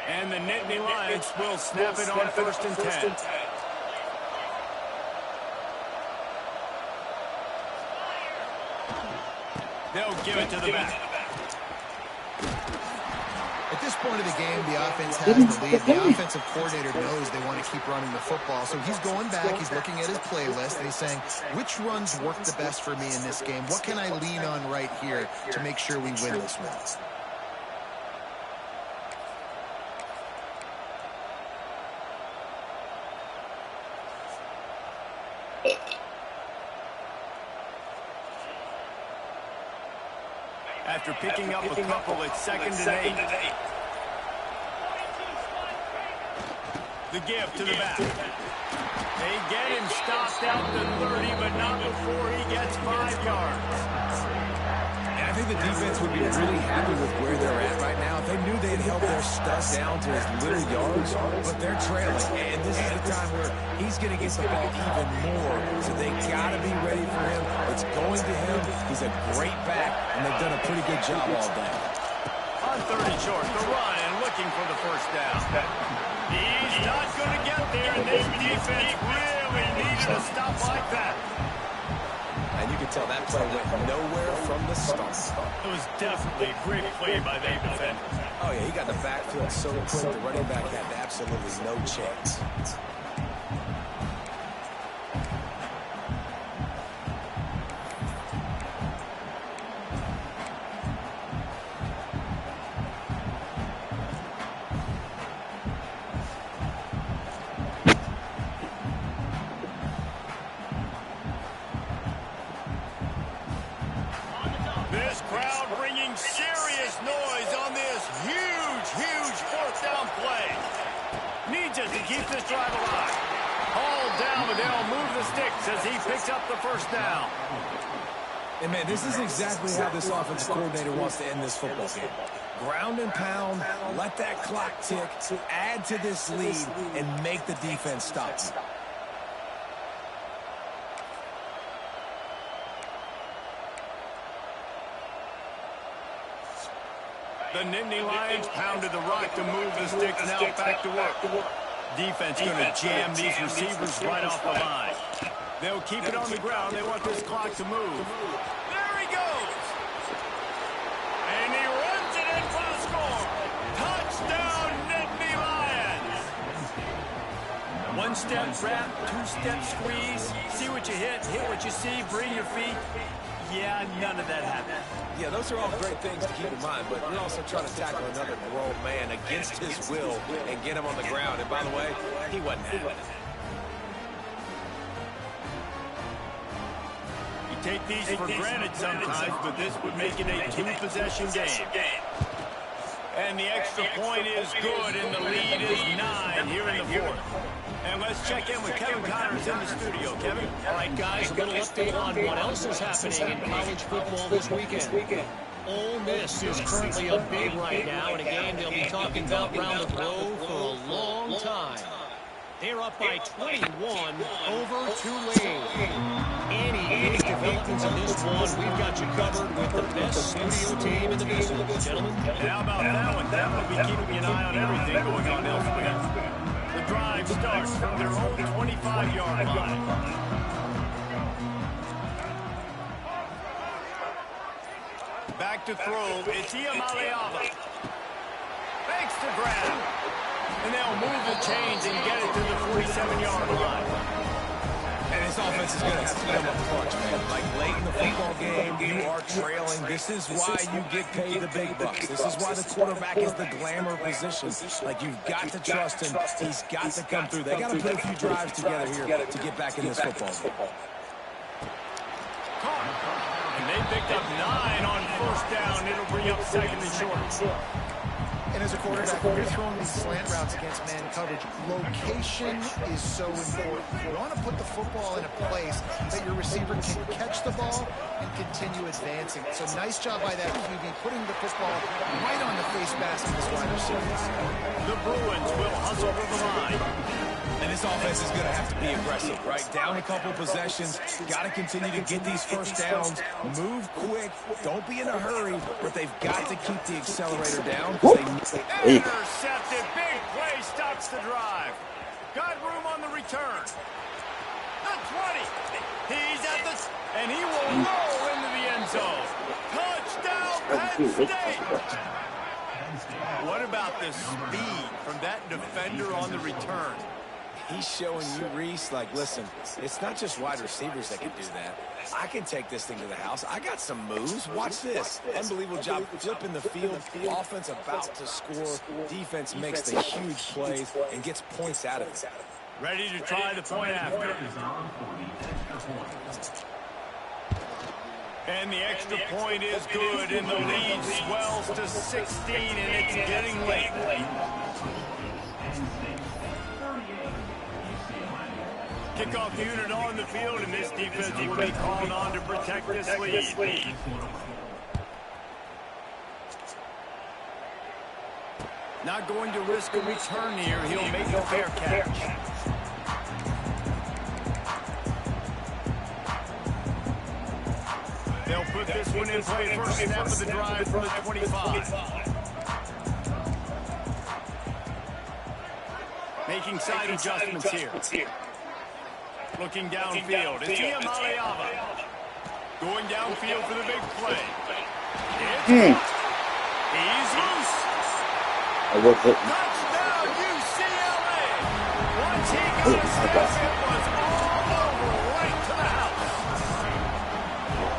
And the Nittany Lions will snap it on 1st and 10. They'll give it to the back. At this point of the game, the offense has the lead. The offensive coordinator knows they want to keep running the football. So he's going back, he's looking at his playlist, and he's saying, which runs work the best for me in this game? What can I lean on right here to make sure we win this one? After picking up a couple, it's 2nd and 8. The give to the back. They get him stopped out to 30, but not before he gets 5 yards. And I think the defense would be really happy with where they're at right now. If they knew they'd held their studs down to his little yards, but they're trailing. And this is the time where he's going to get the ball even more. So they got to be ready for him. It's going to him. He's a great back, and they've done a pretty good job all day. On 3rd and short, the run and looking for the first down. He's not going to get there, and this defense really needed a stop like that. And you can tell that play went nowhere from the start. It was definitely a great play by the defender. Oh, yeah, he got the backfield so quick, the running back had absolutely no chance. This crowd bringing serious noise on this huge 4th down play. Needs it to keep this drive alive. Hauled down, but they'll move the sticks as he picks up the first down. And, man, this is exactly how this offensive coordinator wants to end this football game. Ground and pound, let that clock tick, add to this lead, and make the defense stop. The Nittany Lions pounded the rock to move the sticks, now back to work. Defense going to jam these receivers right off the line. They'll keep it on the ground. They want this clock to move. There he goes. And he runs it in for the score. Touchdown, Nittany Lions. 1-step wrap, 2-step squeeze. See what you hit what you see, bring your feet. Yeah, none of that happened. Yeah, those are all great things to keep in mind, but we're also trying to tackle another grown man against his will and get him on the ground. And by the way, he wasn't having it. You take these for granted sometimes, but this would make it a 2-possession game. And the extra point is good, and the lead is 9 here in the 4th. And let's check in with Kevin Connors in the studio. Kevin? All right, guys, a little update on what else is happening in college football this weekend. Ole Miss is currently up big right now in a game they'll be talking about round the road for a long time. They're up by 21 over Tulane. Any big developments in this one, we've got you covered with the best studio team in the business, gentlemen. And how about that one? That will be keeping an eye on everything going on elsewhere. The drive starts from their own 25-yard line. Back to throw. It's Iamaleava. Fakes the grab. And they'll move the chains and get it to the 47-yard line. And this offense is going to have to come up clutch, man. Like late in the football game, you are trailing. This is why you get paid the big bucks. This is why the quarterback is the glamour position. Like, you've got to trust him. He's got to come through. They got to put a few drives together here to get back in this football game. And they picked up 9 on 1st down. It'll bring up 2nd and short. And as a quarterback, when you're throwing these slant routes against man coverage, location is so important. You want to put the football in a place that your receiver can catch the ball and continue advancing. So nice job by that QB, putting the football right on the face mask of this wide receiver. The Bruins will hustle to the line. And this offense is going to have to be aggressive, right? Down a couple possessions, got to continue to get these first downs, move quick, don't be in a hurry, but they've got to keep the accelerator down. Intercepted, big play, stops the drive. Got room on the return. The 20, he's at the, and he will roll into the end zone. Touchdown, Penn State. What about the speed from that defender on the return? He's showing you, Reese, like, listen, it's not just wide receivers that can do that. I can take this thing to the house. I got some moves. Watch this. Unbelievable job flipping the field. Offense about to score. Defense makes the huge plays and gets points out of it. Ready to try the point after. And the extra point is good, and the lead swells to 16, and it's getting late. Kickoff unit on the field, and this defense will be called on to protect this lead. Not going to risk a return here. He'll make a fair catch. They'll put this one in play. First snap of the drive from the 25. Making side adjustments here. Looking downfield. It's Iamaleava. Going downfield for the big play. He's loose. Touchdown, UCLA. Once he got his steps, it was all over, right to the house.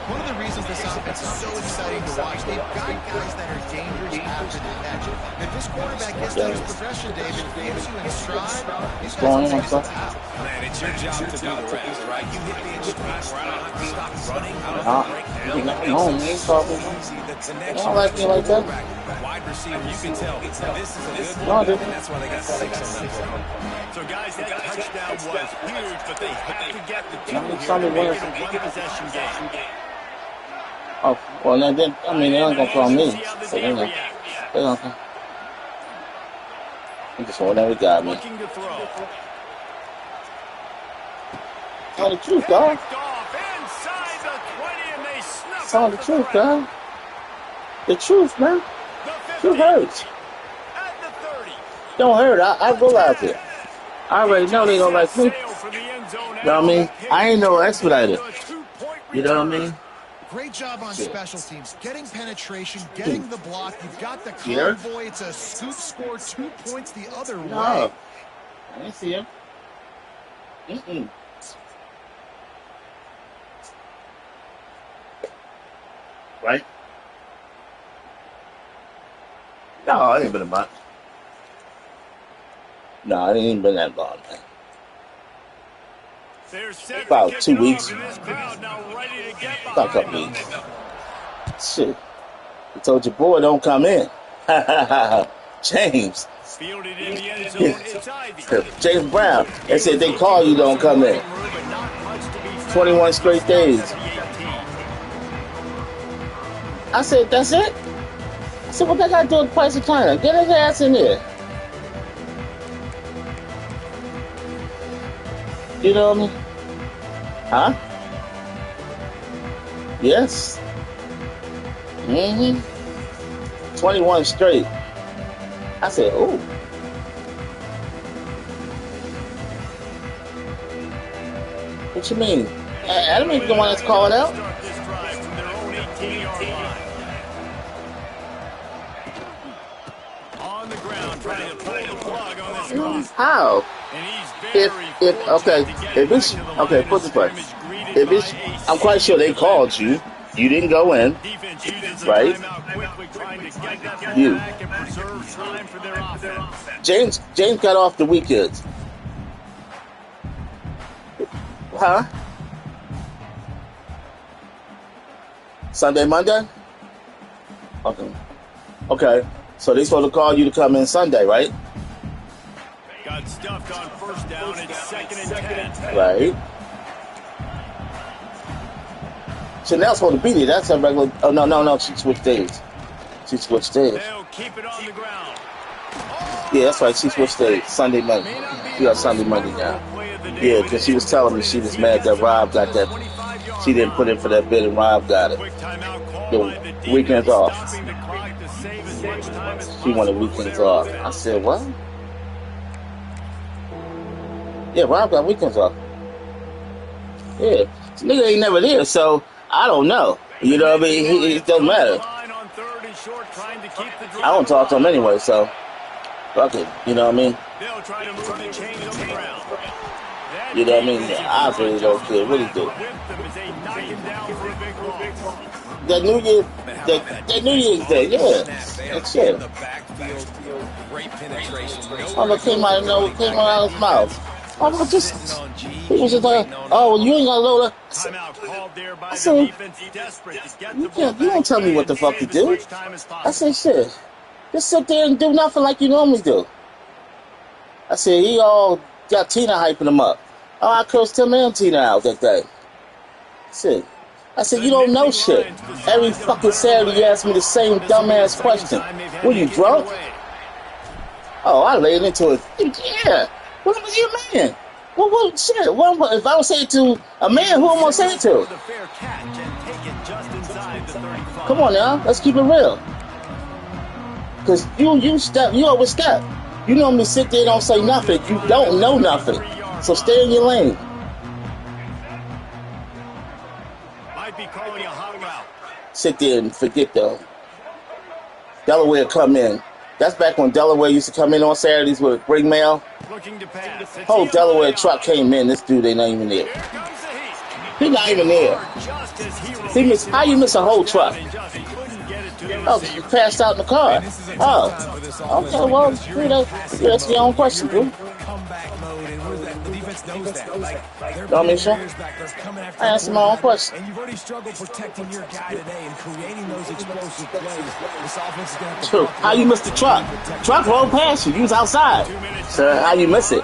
One of the reasons this offense is so exciting to watch, they've got guys that are dangerous after the catch. If this quarterback gets to his progression, David, gives you in stride, these guys will take it to the house. Man, it's your job to do the rest, right? You hit me in stride where I don't have to stop running. I don't have to break down. I don't like me like that. Wide receiver, you can tell this is a good one, and that's why they got 6 on that. So, guys, that touchdown was huge, but they have to get the 2 here to make it a one-possession game. Oh, well, then, I mean, they're not going to throw me. So, you know, they're not going to. Just whatever got me. Looking to throw. Tell the truth, dog. Inside the 20, and they snuff Tell the truth, dog. The truth, man. Truth hurts. At the 30. Don't hurt. I go out there. I already know they don't like me. You know what I mean? I ain't no expediter. You know what I mean? Great job on special teams. Getting penetration, getting the block. You've got the convoy. It's a scoop score, 2 points the other way. I didn't see him. Right? No, it ain't been a month. No, it ain't been that long, man. About 2 weeks. About a couple weeks. Shit. I told your boy don't come in. James. James Brown. They said they call you, don't come in. 21 straight days. I said, that's it? I said, what that guy doing twice a time? Get his ass in there. You know what I mean? Huh? Yes. 21 straight. I said, ooh. What you mean? Adam ain't the one that's called out. On the ground, trying to pull the plug on this run. How? If it's okay, put the play. If it's, I'm quite sure they called you. You didn't go in, right? You. James got off the weekends. Huh? Sunday, Monday? Okay. So they supposed to call you to come in Sunday, right? Got stuffed on first down. It's 2nd and 10. Right. Chanel's supposed to be there. That's a regular. Oh, no. She switched days. They'll keep it on the ground. Yeah, that's right. She switched days. Sunday, Monday. We got Sunday, Monday now. Yeah, because she was telling me she was mad that Rob got that. She didn't put in for that bid and Rob got it. The weekends off. She wanted weekends off. I said, what? Yeah, Rob got weekends off. Yeah. This nigga ain't never there, so I don't know. You know what I mean? It don't matter. I don't talk to him anyway, so fuck it. You know what I mean? You know what I mean? I really don't care. Really do. That New Year, that New Year's Day, yeah. That's it. Oh, came out of his mouth. Oh, well, he was just like, oh, you ain't got to load up. I said, you don't tell me what the fuck to do. I said, shit, just sit there and do nothing like you normally do. I said, he all got Tina hyping him up. Oh, I cursed him and Tina out that day. I said, you don't know shit. Every fucking Saturday you ask me the same dumbass question. Were you drunk? Oh, I laid into it. Yeah. What was your man? Well, shit. What, if I don't say it to a man, who am I going to say it to? Come on now. Let's keep it real. Because you overstep. You normally sit there and don't say nothing. You don't know nothing. So stay in your lane. Might be calling a hot route. Sit there and forget though. Delaware come in. That's back when Delaware used to come in on Saturdays with bring mail. Whole Delaware truck came in. This dude ain't not even there. He's not even there. How you miss a whole truck? Oh, you passed out in the car. Oh, okay. Well, you ask your own question, dude. Don't mean so? I answered my own question. And you've already struggled protecting your guy today and creating those explosive plays. This offense is going to True. How you missed the truck? Truck rolled past you. You was outside. So how you miss it?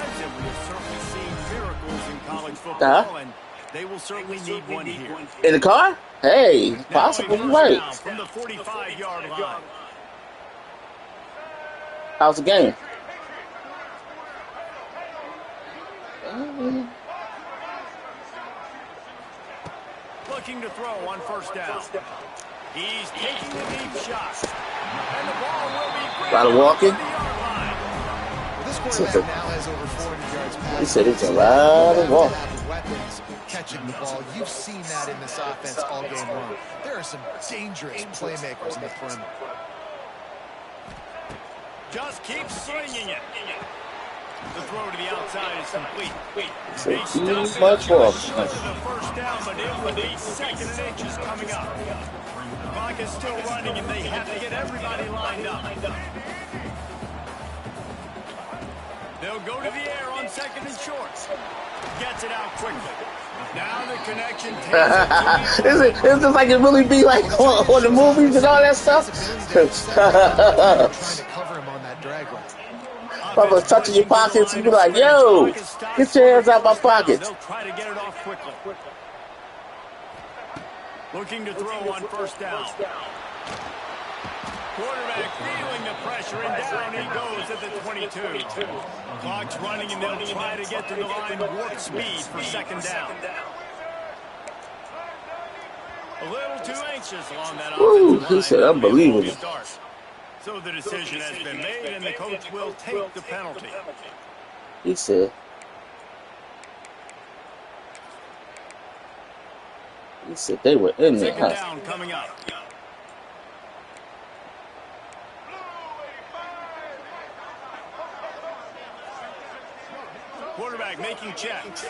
They will certainly need one here. In the car? Hey, possible. You're right. From the 45-yard line. How's the game? Looking to throw on first down. He's taking the deep shot. And the ball will be a lot of walking. Well, this quarterback now has over 400 yards passing. He said it's a lot of walking. Weapons catching the ball. You've seen that in this offense all game long. There are some dangerous playmakers in the perimeter. Just keep swinging it. The throw to the outside is complete. Too much walk. The first down, but it will be 2nd and inches coming up. The clock is still running, and they have to get everybody lined up. They'll go to the air on 2nd and short. Gets it out quickly. Now the connection takes it. It's just like it really be like on the movies and all that stuff. Trying to cover him on that drag route. Papa touching your pockets, you be like, yo, get your hands out my pockets. They'll try to get it off quickly. Looking to throw on first down. Quarterback feeling the pressure, and down he goes at the 22. Clock's running, and they'll try to get to the line with warp speed for 2nd down. A little too anxious along that Ooh, offensive line. he said unbelievable. So the decision has been made, and the coach will take the penalty. He said they were in there. 2nd down coming up. Quarterback making checks.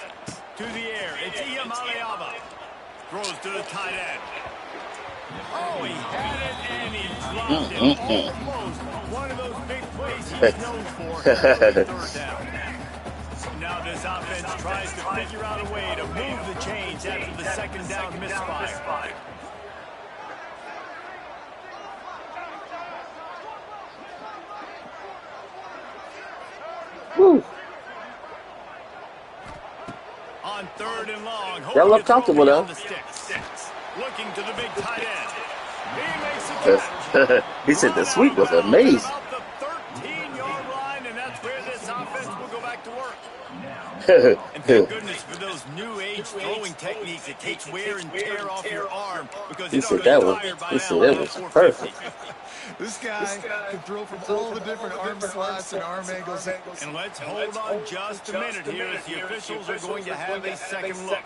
To the air. It's Iam Aliaba. Throws to the tight end. Oh, he had it and he dropped it. Almost one of those big plays he's known for. 3rd down. Now this offense tries to figure out a way to move the chains after the 2nd down misfire. Whew. On 3rd and long, Y'all look comfortable though. Looking to the big tight end. He makes the catch. He said the sweep was amazing. About the 13-yard line, and that's where this offense will go back to work. And thank goodness for those new age throwing techniques. It takes wear and tear off your arm because He said that was perfect. This guy can throw from all the different arm slots and arm angles. And let's hold on just a minute here as the officials are going to have a second look.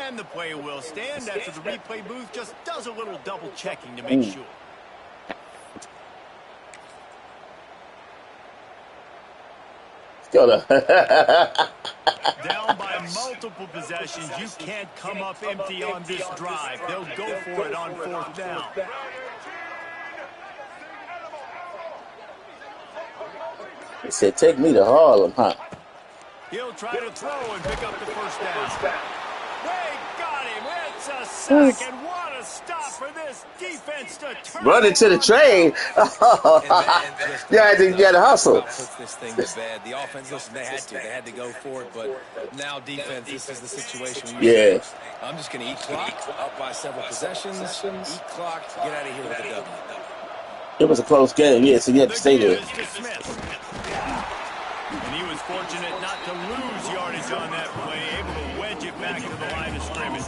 And the play will stand after the replay booth just does a little double checking to make sure. Down by multiple possessions, you can't come up empty on this drive. They'll go for it on 4th down. He said, take me to Harlem, huh? He'll try to throw and pick up the first down. They got him. It's a sack, and what a stop for this defense to turn. Run into the train. You had to hustle. Puts this thing to bed. The offense, listen, they had to go for it, but now defense, this is the situation where you say, I'm just going to eat clock, up by several possessions, eat clock, get out of here with a W. It was a close game, so you had to stay there. And he was fortunate not to lose yardage on that play, able to wedge it back to the line of scrimmage.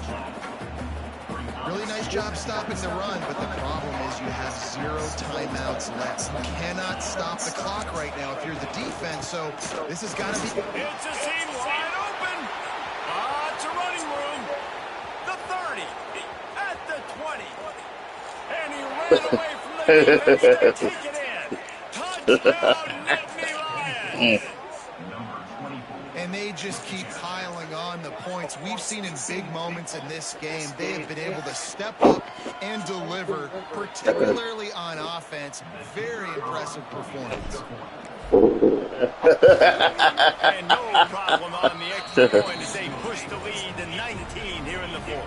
Really nice job stopping the run, but the problem is you have 0 timeouts left. You cannot stop the clock right now if you're the defense, so this has got to be... It's a seam wide open. Lots of running room. The 30, at the 20. And he ran away from the defense to take it in. Touchdown, Nittany Lions. And they just keep piling on the points. We've seen in big moments in this game, they have been able to step up and deliver, particularly on offense. Very impressive performance. And no problem on the extra point as they push the lead to 19 here in the 4th.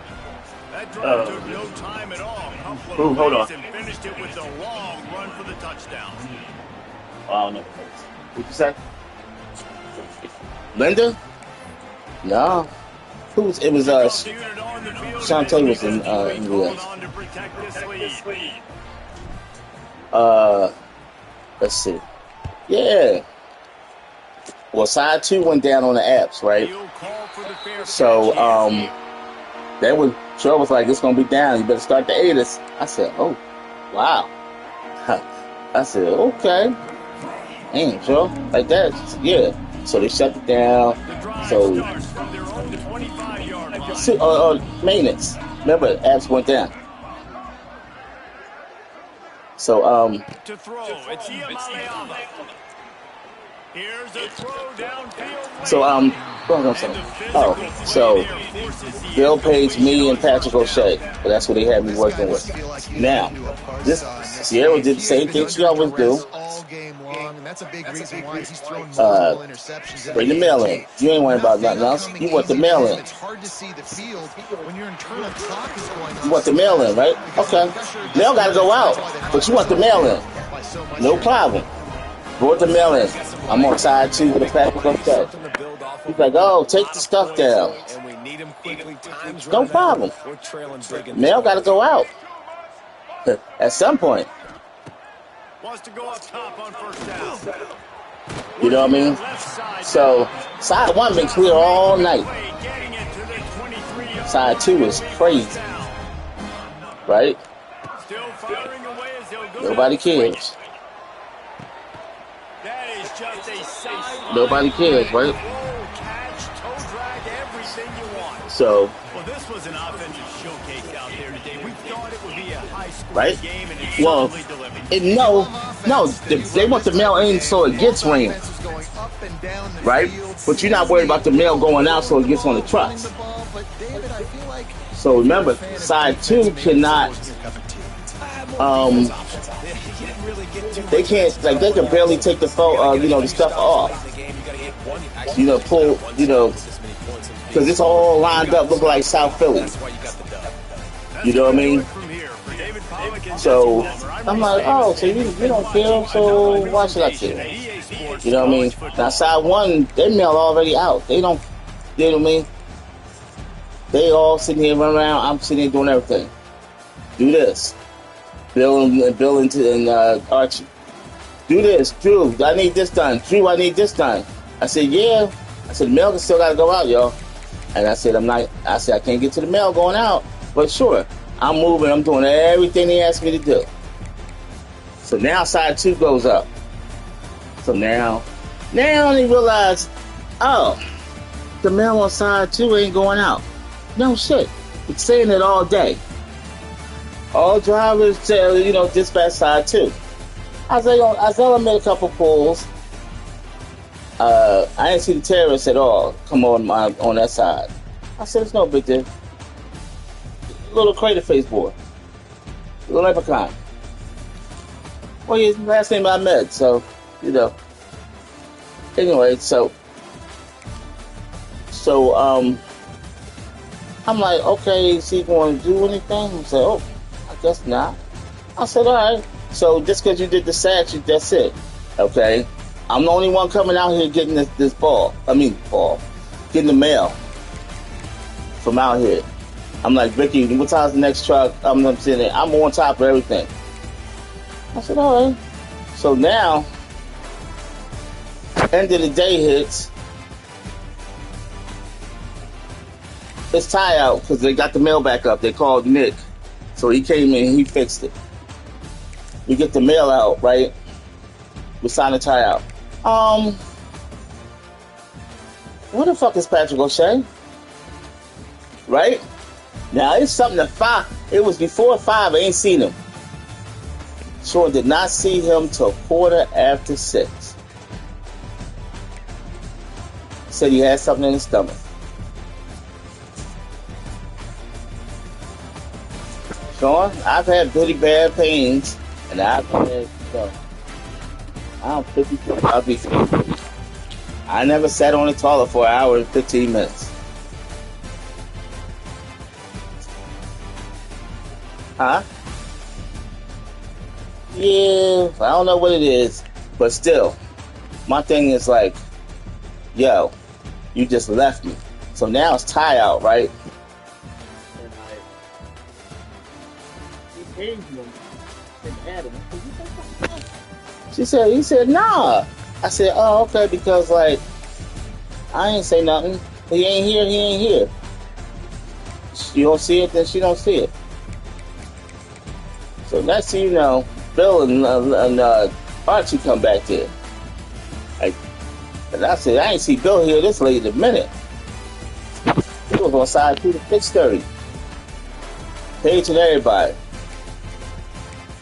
That drive took no time at all. Hold on. And finished it with a long run for the touchdown. I don't know. What'd you say? Linda? No. It was Shantae was in the let's see. Yeah. Well, side 2 went down on the apps, right? So that was Joe was like, it's gonna be down, you better start the 8ers. I said, oh, wow. I said, okay. Damn, Joe, like that, yeah. So they shut it down. So maintenance. Remember, apps went down. So to throw, it's here's a throw downfield. So Bill Page, me, and Patrick O'Shea. But that's what they had me working with. Now, this Sierra did the same thing she always do. That's a big reason why he's throwing multiple interceptions. Bring the mail in. You ain't worrying about nothing else. You want the mail in. It's hard to see the field when your internal clock is going on. You want the mail in, right? Okay. Mail got to go out, but you want the mail in. No problem. Brought the mail in. I'm on side 2 with a Patrick O'Shea. He's like, oh, take the stuff down. No problem. Mail got to go out at some point. Wants to go up top on 1st down. You know what I mean? So, side 1 been clear all night. Side 2 is crazy. Right? Nobody cares. Nobody cares, right? So, well, this was an offensive showcase out there today. We thought it would be a right? Well, no, they want the mail in so it gets ran, right? But you're not worried about the mail going out so it gets on the trucks. So remember, side 2 cannot, they can't, like, they can barely take the phone, the stuff off. Pull, because it's all lined up, looking like South Philly. You know what I mean? So I'm like, oh, so you don't care, so why should I care? You know what I mean? Now side one, their mail already out. They don't, you know what I mean? They all sitting here running around. I'm sitting here doing everything. Do this. Bill and Archie. Do this. Drew, I need this done. Drew, I need this done. I said, yeah. I said, the mail still got to go out, y'all. And I said, I can't get to the mail going out. But sure, I'm moving. I'm doing everything they asked me to do. So now side two goes up. So now they realize, oh, the mail on side two ain't going out. No shit. It's saying it all day. All drivers tell, dispatch side two. I made a couple pulls. I didn't see the terrorists at all come on that side. I said, it's no big deal. Little crater face boy. Little leprechaun. Well, his last name I met, so, Anyway, so I'm like, okay, is he going to do anything? He said, oh, I guess not. I said, all right. So just because you did the sack, that's it. Okay? I'm the only one coming out here getting this ball. Getting the mail from out here. I'm like, Vicky, what time's the next truck? I'm sitting there. I'm on top of everything. I said, all right. So now, end of the day hits. It's tie out because they got the mail back up. They called Nick. So he came in and he fixed it. We get the mail out, right? We sign the tie out. Where the fuck is Patrick O'Shea? Right? Now it's something to 5. It was before 5. I ain't seen him. Sure did not see him till 6:15. Said he had something in his stomach. Sean, I've had pretty bad pains, and I've had, I'm 54. I'll be 50. I never sat on the toilet for an hour and 15 minutes. Huh? Yeah, I don't know what it is, but still, my thing is like, yo, you just left me. So now it's tie out, right? He said, nah. I said, oh, okay, because like, I ain't say nothing. He ain't here. You don't see it, then she don't see it. So next thing you know, Bill and Archie come back there. And I said, I ain't see Bill here this late in a minute. He was on side 2 to 6:30. Paging everybody.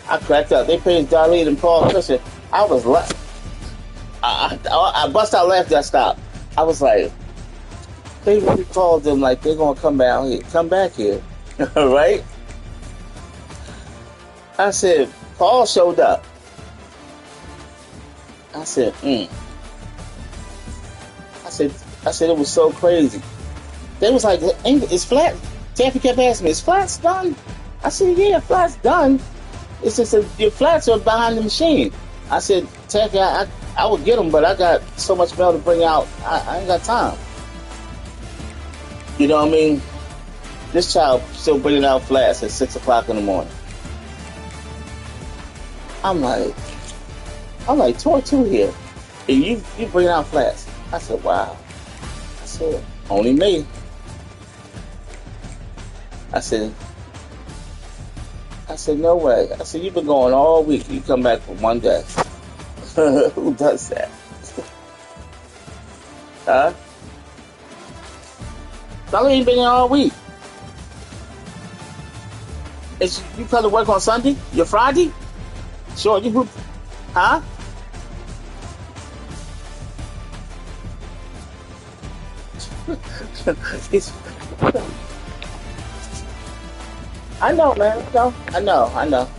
I cracked up. They paged Darlene and Paul Christian. I was left. I bust out laughing. I stopped. I was like, they really called them like they're gonna come back here, right? I said, Paul showed up. I said, I said it was so crazy. They was like, it's flat. Taffy kept asking me, is flats done? I said, yeah, flats done. It's just that your flats are behind the machine. I said, Taffy, I would get them, but I got so much mail to bring out. I ain't got time. You know what I mean? This child still bringing out flats at 6 o'clock in the morning. I'm like, talk to here. And you bringing out flats. I said, wow. I said, only me. I said, no way. I said, you've been going all week. You come back for one day. Who does that? Huh? Dolly ain't been here all week. You probably work on Sunday? Your Friday? Sure, you... Huh? I know, man. I know.